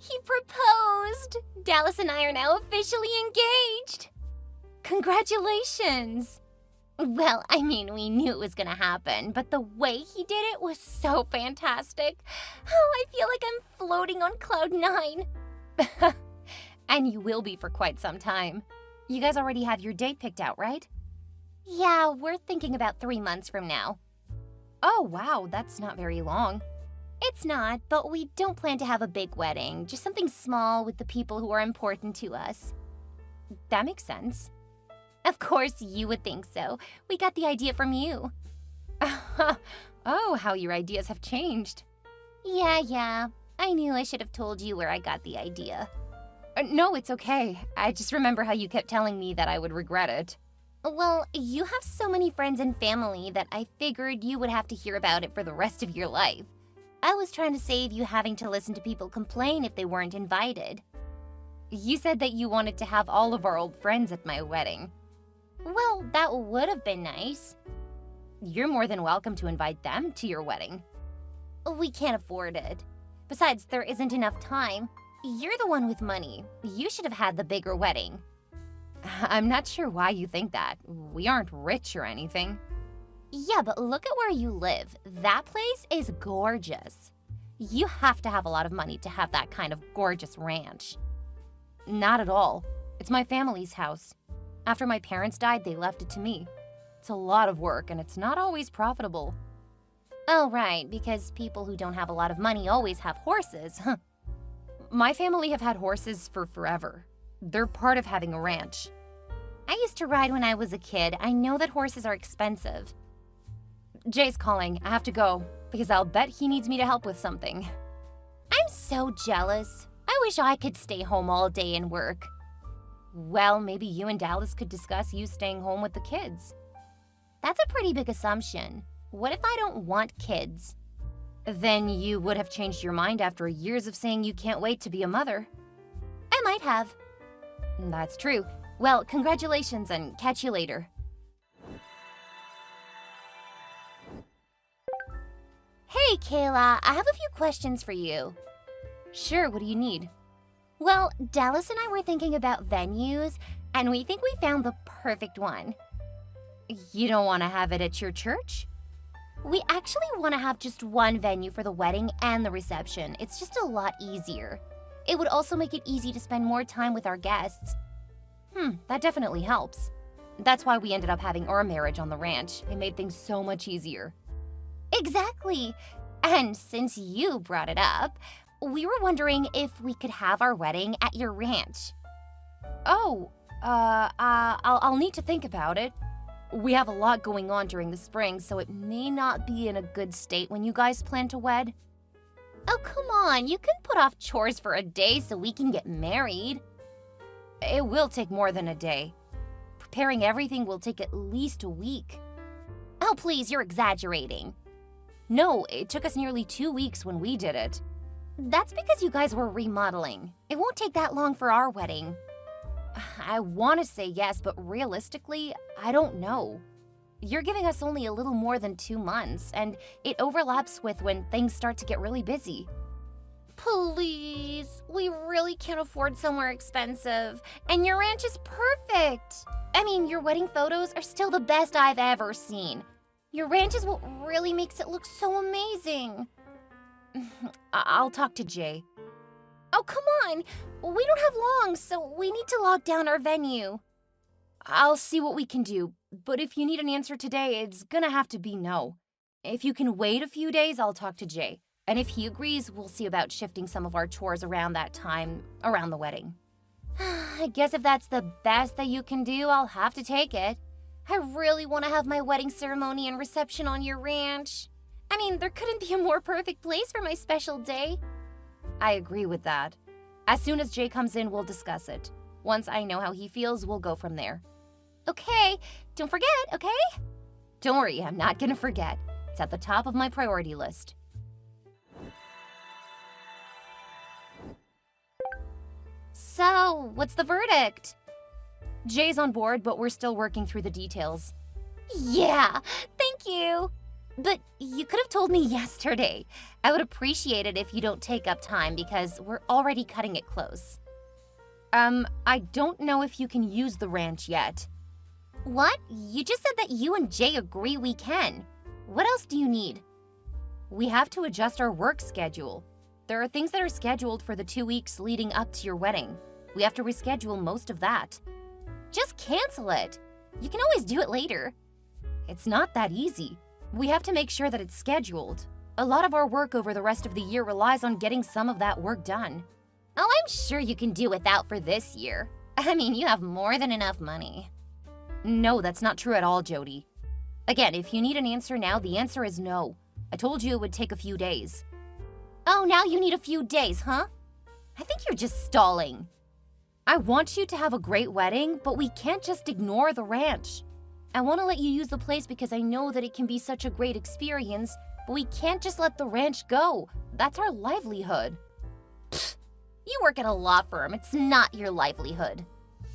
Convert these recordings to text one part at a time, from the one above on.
He proposed! Dallas and I are now officially engaged! Congratulations! Well, I mean, we knew it was gonna happen, but the way he did it was so fantastic. Oh, I feel like I'm floating on cloud 9. And you will be for quite some time. You guys already have your date picked out, right? Yeah, we're thinking about 3 months from now. Oh, wow, that's not very long. It's not, but we don't plan to have a big wedding, just something small with the people who are important to us. That makes sense. Of course you would think so. We got the idea from you. Oh, how your ideas have changed. Yeah. I knew I should have told you where I got the idea. No, it's okay. I just remember how you kept telling me that I would regret it. Well, you have so many friends and family that I figured you would have to hear about it for the rest of your life. I was trying to save you having to listen to people complain if they weren't invited. You said that you wanted to have all of our old friends at my wedding. Well, that would have been nice. You're more than welcome to invite them to your wedding. We can't afford it. Besides, there isn't enough time. You're the one with money. You should have had the bigger wedding. I'm not sure why you think that. We aren't rich or anything. Yeah, but look at where you live. That place is gorgeous. You have to have a lot of money to have that kind of gorgeous ranch. Not at all. It's my family's house. After my parents died, they left it to me. It's a lot of work, and it's not always profitable. Oh, right, because people who don't have a lot of money always have horses, huh? My family have had horses for forever. They're part of having a ranch. I used to ride when I was a kid. I know that horses are expensive. Jay's calling. I have to go, because I'll bet he needs me to help with something. I'm so jealous. I wish I could stay home all day and work. Well, maybe you and Dallas could discuss you staying home with the kids. That's a pretty big assumption. What if I don't want kids? Then you would have changed your mind after years of saying you can't wait to be a mother. I might have. That's true. Well, congratulations and catch you later. Hey, Kayla, I have a few questions for you. Sure, what do you need? Well, Dallas and I were thinking about venues, and we think we found the perfect one. You don't want to have it at your church? We actually want to have just one venue for the wedding and the reception. It's just a lot easier. It would also make it easy to spend more time with our guests. That definitely helps. That's why we ended up having our marriage on the ranch. It made things so much easier. Exactly. And since you brought it up, we were wondering if we could have our wedding at your ranch. Oh, I'll need to think about it. We have a lot going on during the spring, so it may not be in a good state when you guys plan to wed. Oh, come on, you can put off chores for a day so we can get married. It will take more than a day. Preparing everything will take at least a week. Oh, please, you're exaggerating. No, it took us nearly 2 weeks when we did it. That's because you guys were remodeling. It won't take that long for our wedding. I want to say yes, but realistically, I don't know. You're giving us only a little more than 2 months, and it overlaps with when things start to get really busy. Please, we really can't afford somewhere expensive, and your ranch is perfect. I mean, your wedding photos are still the best I've ever seen. Your ranch is what really makes it look so amazing. I'll talk to Jay. Oh, come on. We don't have long, so we need to lock down our venue. I'll see what we can do, but if you need an answer today, it's gonna have to be no. If you can wait a few days, I'll talk to Jay. And if he agrees, we'll see about shifting some of our chores around that time, around the wedding. I guess if that's the best that you can do, I'll have to take it. I really want to have my wedding ceremony and reception on your ranch. I mean, there couldn't be a more perfect place for my special day. I agree with that. As soon as Jay comes in, we'll discuss it. Once I know how he feels, we'll go from there. Okay, don't forget, okay? Don't worry, I'm not gonna forget. It's at the top of my priority list. So, what's the verdict? Jay's on board, but we're still working through the details. Yeah, thank you. But you could have told me yesterday. I would appreciate it if you don't take up time because we're already cutting it close. I don't know if you can use the ranch yet. What? You just said that you and Jay agree we can. What else do you need? We have to adjust our work schedule. There are things that are scheduled for the 2 weeks leading up to your wedding. We have to reschedule most of that. Just cancel it. You can always do it later. It's not that easy. We have to make sure that it's scheduled. A lot of our work over the rest of the year relies on getting some of that work done. Oh, I'm sure you can do without for this year. I mean, you have more than enough money. No, that's not true at all, Jody. Again, if you need an answer now, the answer is no. I told you it would take a few days. Oh, now you need a few days, huh? I think you're just stalling. I want you to have a great wedding, but we can't just ignore the ranch. I want to let you use the place because I know that it can be such a great experience, but we can't just let the ranch go. That's our livelihood. Pfft, you work at a law firm. It's not your livelihood.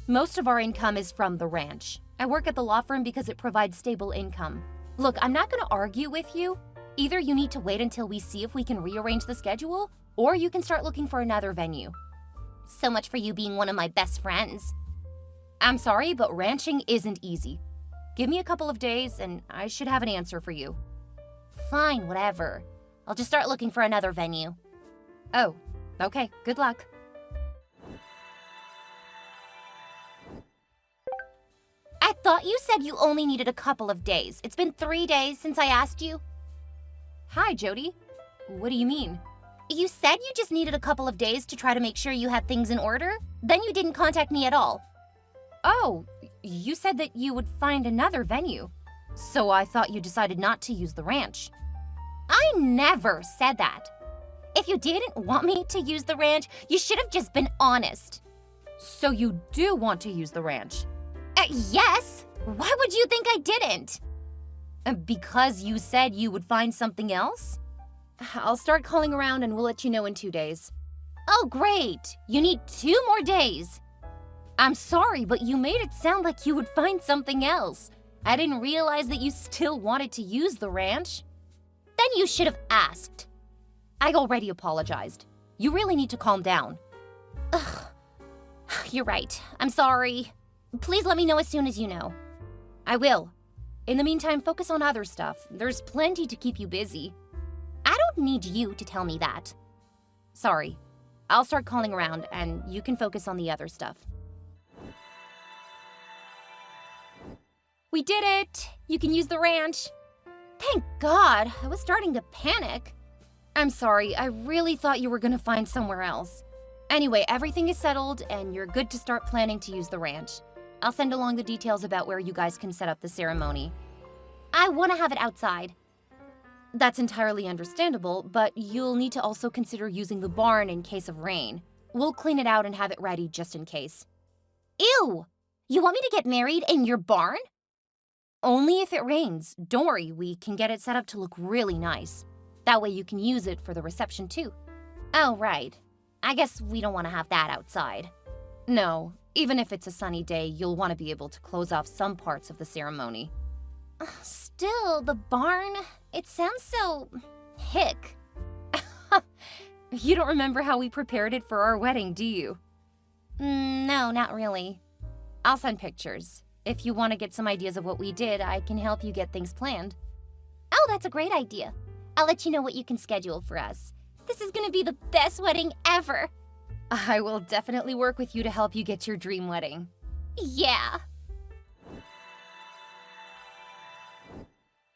Most of our income is from the ranch. I work at the law firm because it provides stable income. Look, I'm not going to argue with you. Either you need to wait until we see if we can rearrange the schedule, or you can start looking for another venue. So much for you being one of my best friends. I'm sorry, but ranching isn't easy. Give me a couple of days and I should have an answer for you. Fine, whatever. I'll just start looking for another venue. Oh, okay, good luck. I thought you said you only needed a couple of days. It's been 3 days since I asked you. Hi, Jody. What do you mean? You said you just needed a couple of days to try to make sure you had things in order. Then you didn't contact me at all. Oh, you said that you would find another venue. So I thought you decided not to use the ranch. I never said that. If you didn't want me to use the ranch, you should have just been honest. So you do want to use the ranch? Yes. Why would you think I didn't? Because you said you would find something else? I'll start calling around and we'll let you know in 2 days. Oh, great. You need 2 more days. I'm sorry, but you made it sound like you would find something else. I didn't realize that you still wanted to use the ranch. Then you should have asked. I already apologized. You really need to calm down. Ugh. You're right. I'm sorry. Please let me know as soon as you know. I will. In the meantime, focus on other stuff. There's plenty to keep you busy. I don't need you to tell me that. Sorry. I'll start calling around and you can focus on the other stuff. We did it! You can use the ranch. Thank God! I was starting to panic. I'm sorry, I really thought you were gonna find somewhere else. Anyway, everything is settled and you're good to start planning to use the ranch. I'll send along the details about where you guys can set up the ceremony. I want to have it outside. That's entirely understandable, but you'll need to also consider using the barn in case of rain. We'll clean it out and have it ready just in case. Ew! You want me to get married in your barn? Only if it rains. Don't worry, we can get it set up to look really nice. That way you can use it for the reception too. Oh, right. I guess we don't want to have that outside. No, even if it's a sunny day, you'll want to be able to close off some parts of the ceremony. Still, the barn, it sounds so hick. You don't remember how we prepared it for our wedding, do you? No, not really. I'll send pictures. If you want to get some ideas of what we did, I can help you get things planned. Oh, that's a great idea. I'll let you know what you can schedule for us. This is gonna be the best wedding ever. I will definitely work with you to help you get your dream wedding. Yeah.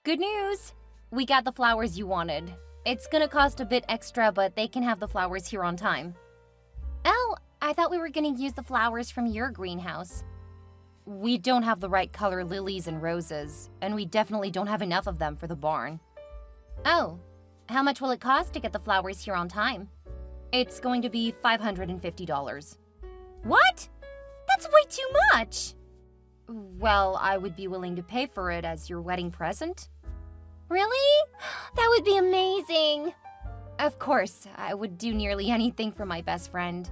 Good news! We got the flowers you wanted. It's gonna cost a bit extra, but they can have the flowers here on time. Oh, I thought we were gonna use the flowers from your greenhouse. We don't have the right color lilies and roses, and we definitely don't have enough of them for the barn. Oh, how much will it cost to get the flowers here on time? It's going to be $550. What? That's way too much! Well, I would be willing to pay for it as your wedding present. Really? That would be amazing! Of course, I would do nearly anything for my best friend.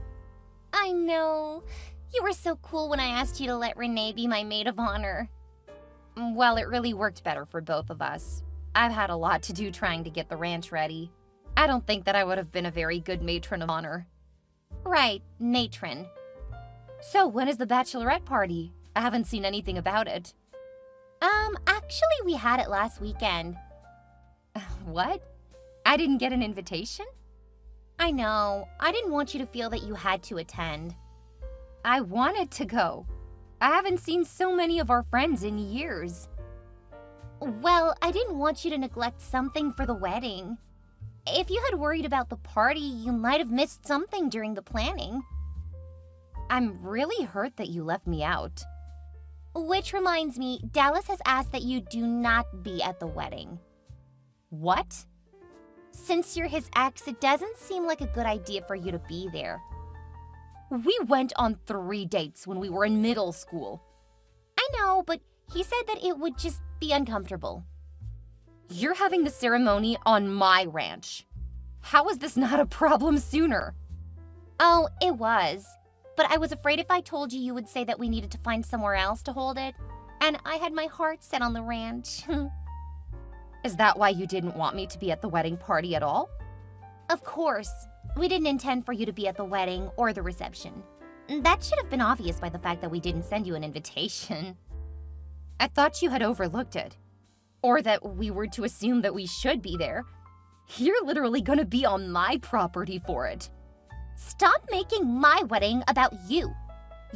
I know. You were so cool when I asked you to let Renee be my maid of honor. Well, it really worked better for both of us. I've had a lot to do trying to get the ranch ready. I don't think that I would have been a very good matron of honor. Right, matron. So when is the bachelorette party? I haven't seen anything about it. Actually we had it last weekend. What? I didn't get an invitation? I know. I didn't want you to feel that you had to attend. I wanted to go. I haven't seen so many of our friends in years. Well, I didn't want you to neglect something for the wedding. If you had worried about the party, you might have missed something during the planning. I'm really hurt that you left me out. Which reminds me, Dallas has asked that you do not be at the wedding. What? Since you're his ex, it doesn't seem like a good idea for you to be there. We went on 3 dates when we were in middle school. I know, but he said that it would just be uncomfortable. You're having the ceremony on my ranch. How was this not a problem sooner? Oh, it was. But I was afraid if I told you, you would say that we needed to find somewhere else to hold it. And I had my heart set on the ranch. Is that why you didn't want me to be at the wedding party at all? Of course. We didn't intend for you to be at the wedding or the reception. That should have been obvious by the fact that we didn't send you an invitation. I thought you had overlooked it. Or that we were to assume that we should be there. You're literally gonna be on my property for it. Stop making my wedding about you.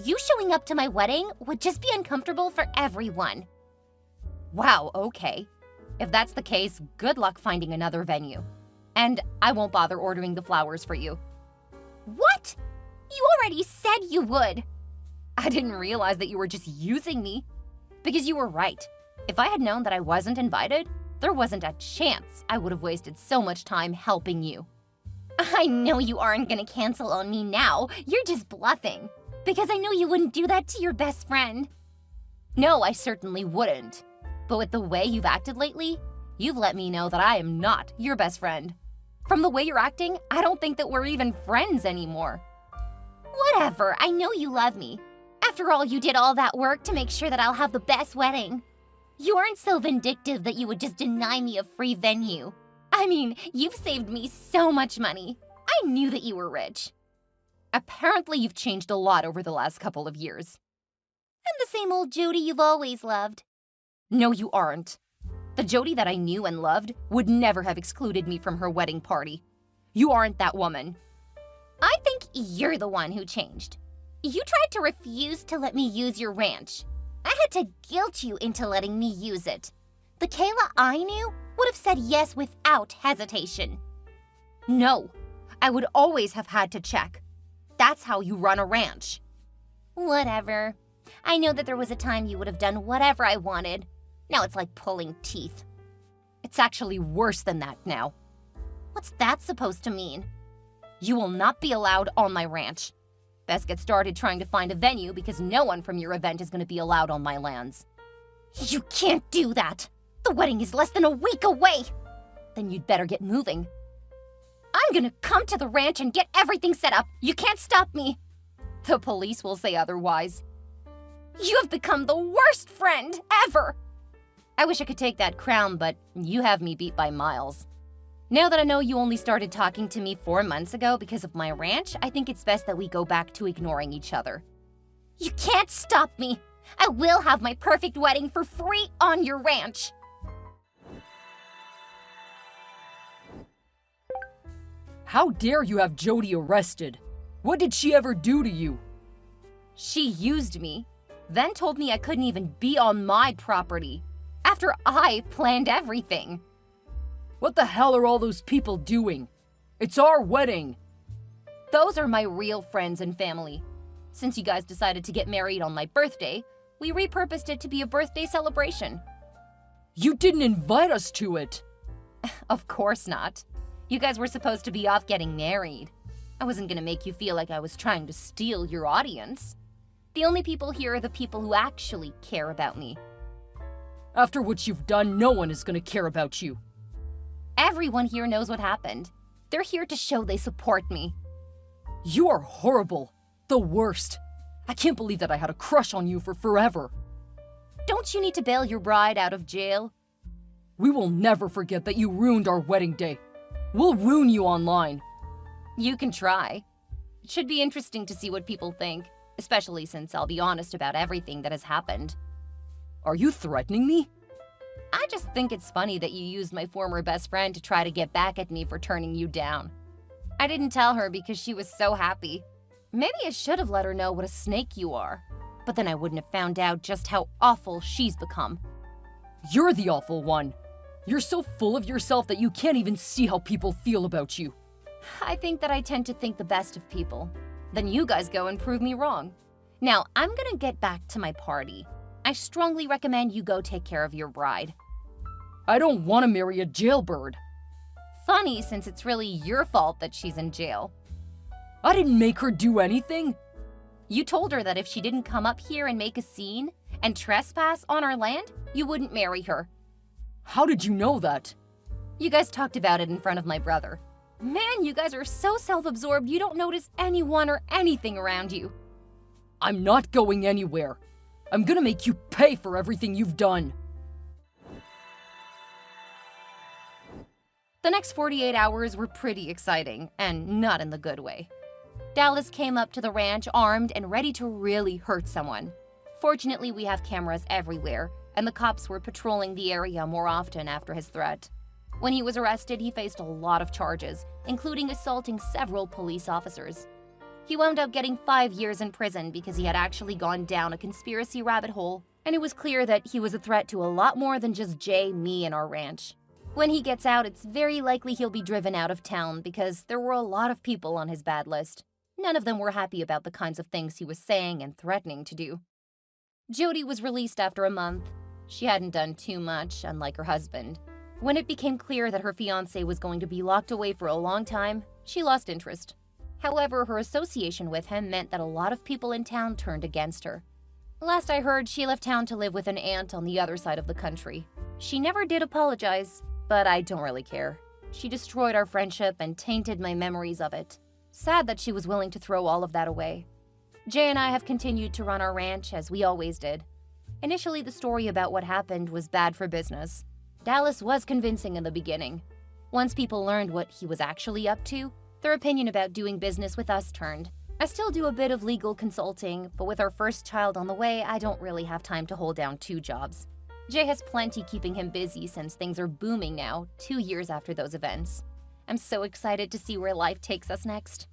You showing up to my wedding would just be uncomfortable for everyone. Wow, okay. If that's the case, good luck finding another venue. And I won't bother ordering the flowers for you. What? You already said you would. I didn't realize that you were just using me. Because you were right. If I had known that I wasn't invited, there wasn't a chance I would have wasted so much time helping you. I know you aren't gonna cancel on me now. You're just bluffing. Because I know you wouldn't do that to your best friend. No, I certainly wouldn't. But with the way you've acted lately, you've let me know that I am not your best friend. From the way you're acting, I don't think that we're even friends anymore. Whatever, I know you love me. After all, you did all that work to make sure that I'll have the best wedding. You aren't so vindictive that you would just deny me a free venue. I mean, you've saved me so much money. I knew that you were rich. Apparently, you've changed a lot over the last couple of years. I'm the same old Jody you've always loved. No, you aren't. The Jody that I knew and loved would never have excluded me from her wedding party. You aren't that woman. I think you're the one who changed. You tried to refuse to let me use your ranch. I had to guilt you into letting me use it. The Kayla I knew would have said yes without hesitation. No, I would always have had to check. That's how you run a ranch. Whatever. I know that there was a time you would have done whatever I wanted. Now it's like pulling teeth. It's actually worse than that now. What's that supposed to mean? You will not be allowed on my ranch. Best get started trying to find a venue because no one from your event is going to be allowed on my lands. You can't do that. The wedding is less than a week away. Then you'd better get moving. I'm going to come to the ranch and get everything set up. You can't stop me. The police will say otherwise. You have become the worst friend ever. I wish I could take that crown, but you have me beat by miles. Now that I know you only started talking to me 4 months ago because of my ranch, I think it's best that we go back to ignoring each other. You can't stop me! I will have my perfect wedding for free on your ranch! How dare you have Jody arrested? What did she ever do to you? She used me, then told me I couldn't even be on my property, after I planned everything. What the hell are all those people doing? It's our wedding. Those are my real friends and family. Since you guys decided to get married on my birthday, we repurposed it to be a birthday celebration. You didn't invite us to it. Of course not. You guys were supposed to be off getting married. I wasn't gonna make you feel like I was trying to steal your audience. The only people here are the people who actually care about me. After what you've done, no one is gonna care about you. Everyone here knows what happened. They're here to show they support me. You are horrible. The worst. I can't believe that I had a crush on you for forever. Don't you need to bail your bride out of jail? We will never forget that you ruined our wedding day. We'll ruin you online. You can try. It should be interesting to see what people think, especially since I'll be honest about everything that has happened. Are you threatening me? I just think it's funny that you used my former best friend to try to get back at me for turning you down. I didn't tell her because she was so happy. Maybe I should have let her know what a snake you are, but then I wouldn't have found out just how awful she's become. You're the awful one. You're so full of yourself that you can't even see how people feel about you. I think that I tend to think the best of people. Then you guys go and prove me wrong. Now, I'm gonna get back to my party. I strongly recommend you go take care of your bride. I don't want to marry a jailbird. Funny, since it's really your fault that she's in jail. I didn't make her do anything. You told her that if she didn't come up here and make a scene and trespass on our land, you wouldn't marry her. How did you know that? You guys talked about it in front of my brother. Man, you guys are so self-absorbed you don't notice anyone or anything around you. I'm not going anywhere. I'm gonna make you pay for everything you've done. The next 48 hours were pretty exciting, and not in the good way. Dallas came up to the ranch armed and ready to really hurt someone. Fortunately, we have cameras everywhere, and the cops were patrolling the area more often after his threat. When he was arrested, he faced a lot of charges, including assaulting several police officers. He wound up getting 5 years in prison because he had actually gone down a conspiracy rabbit hole, and it was clear that he was a threat to a lot more than just Jay, me, and our ranch. When he gets out, it's very likely he'll be driven out of town because there were a lot of people on his bad list. None of them were happy about the kinds of things he was saying and threatening to do. Jody was released after a month. She hadn't done too much, unlike her husband. When it became clear that her fiancé was going to be locked away for a long time, she lost interest. However, her association with him meant that a lot of people in town turned against her. Last I heard, she left town to live with an aunt on the other side of the country. She never did apologize, but I don't really care. She destroyed our friendship and tainted my memories of it. Sad that she was willing to throw all of that away. Jay and I have continued to run our ranch as we always did. Initially, the story about what happened was bad for business. Dallas was convincing in the beginning. Once people learned what he was actually up to, their opinion about doing business with us turned. I still do a bit of legal consulting, but with our first child on the way, I don't really have time to hold down 2 jobs. Jay has plenty keeping him busy since things are booming now, 2 years after those events. I'm so excited to see where life takes us next.